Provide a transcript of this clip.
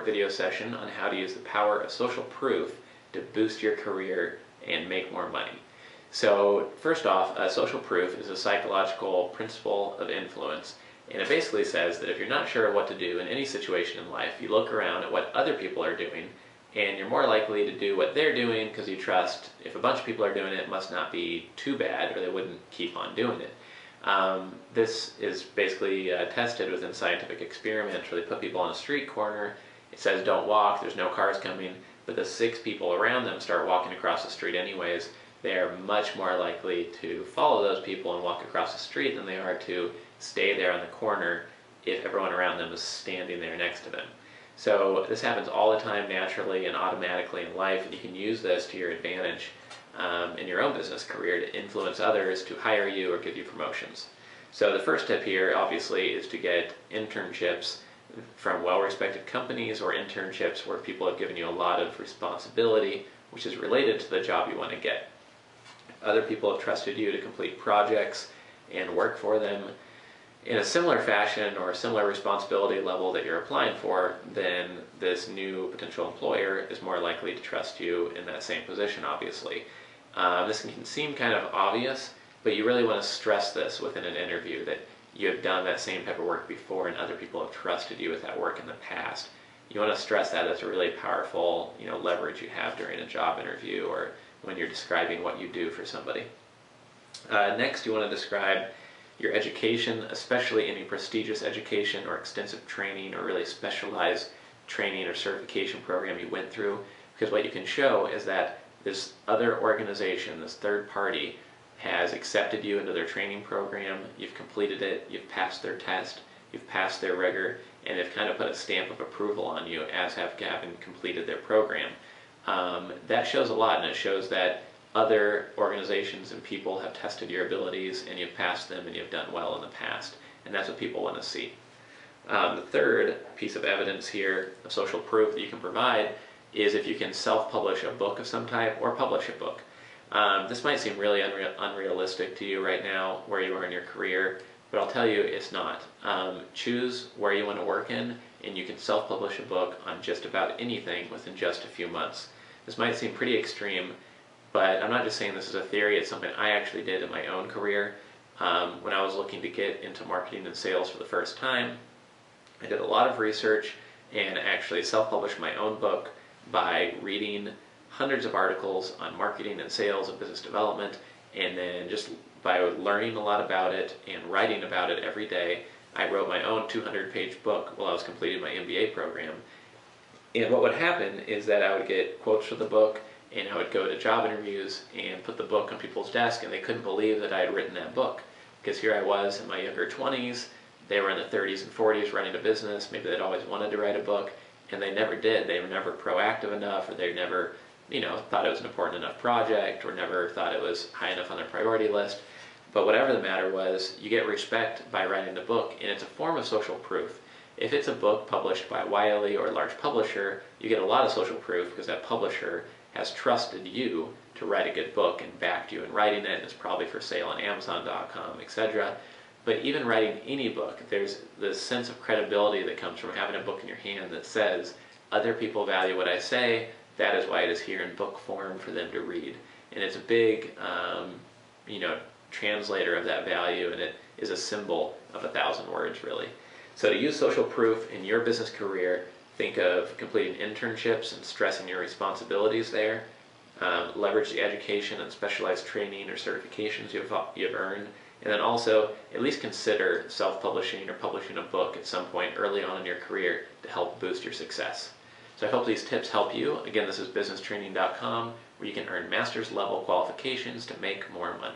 short video session on how to use the power of social proof to boost your career and make more money. So first off, social proof is a psychological principle of influence, and it basically says that if you're not sure what to do in any situation in life, you look around at what other people are doing, and you're more likely to do what they're doing because you trust if a bunch of people are doing it, it must not be too bad or they wouldn't keep on doing it. This is basically tested within scientific experiments where they put people on a street corner. It says don't walk, there's no cars coming, but the 6 people around them start walking across the street anyways. They are much more likely to follow those people and walk across the street than they are to stay there on the corner if everyone around them is standing there next to them. So this happens all the time naturally and automatically in life, and you can use this to your advantage in your own business career to influence others to hire you or give you promotions. So the first tip here obviously is to get internships from well-respected companies or internships where people have given you a lot of responsibility which is related to the job you want to get. Other people have trusted you to complete projects and work for them in a similar fashion or a similar responsibility level that you're applying for, then this new potential employer is more likely to trust you in that same position, obviously. This can seem kind of obvious, but you really want to stress this within an interview, that you have done that same type of work before and other people have trusted you with that work in the past. You want to stress that as a really powerful, leverage you have during a job interview or when you're describing what you do for somebody. Next, you want to describe your education, especially any prestigious education or extensive training or really specialized training or certification program you went through, because what you can show is that this other organization, this third party, has accepted you into their training program, you've completed it, you've passed their test, you've passed their rigor, and they've kind of put a stamp of approval on you, as have Gavin completed their program. That shows a lot, and it shows that other organizations and people have tested your abilities and you've passed them and you've done well in the past, and that's what people want to see. The third piece of evidence here of social proof that you can provide is if you can self-publish a book of some type or publish a book. This might seem really unrealistic to you right now where you are in your career, but I'll tell you it's not. Choose where you want to work in and you can self-publish a book on just about anything within just a few months. This might seem pretty extreme, but I'm not just saying this is a theory, it's something I actually did in my own career. When I was looking to get into marketing and sales for the first time, I did a lot of research and actually self-published my own book by reading hundreds of articles on marketing and sales and business development, and then just by learning a lot about it and writing about it every day, I wrote my own 200-page book while I was completing my MBA program. And what would happen is that I would get quotes for the book, and I would go to job interviews and put the book on people's desk, and they couldn't believe that I had written that book. Because here I was in my younger 20s, they were in the 30s and 40s running a business, maybe they'd always wanted to write a book, and they never did. They were never proactive enough, or they never, thought it was an important enough project, or never thought it was high enough on their priority list. But whatever the matter was, you get respect by writing the book, and it's a form of social proof. If it's a book published by Wiley or a large publisher, you get a lot of social proof because that publisher has trusted you to write a good book and backed you in writing it, and it's probably for sale on Amazon.com, etc. But even writing any book, there's this sense of credibility that comes from having a book in your hand that says, other people value what I say, that is why it is here in book form for them to read. And it's a big, translator of that value, and it is a symbol of 1,000 words, really. So to use social proof in your business career, think of completing internships and stressing your responsibilities there. Leverage the education and specialized training or certifications you've earned. And then also, at least consider self-publishing or publishing a book at some point early on in your career to help boost your success. So I hope these tips help you. Again, this is businesstraining.com, where you can earn master's level qualifications to make more money.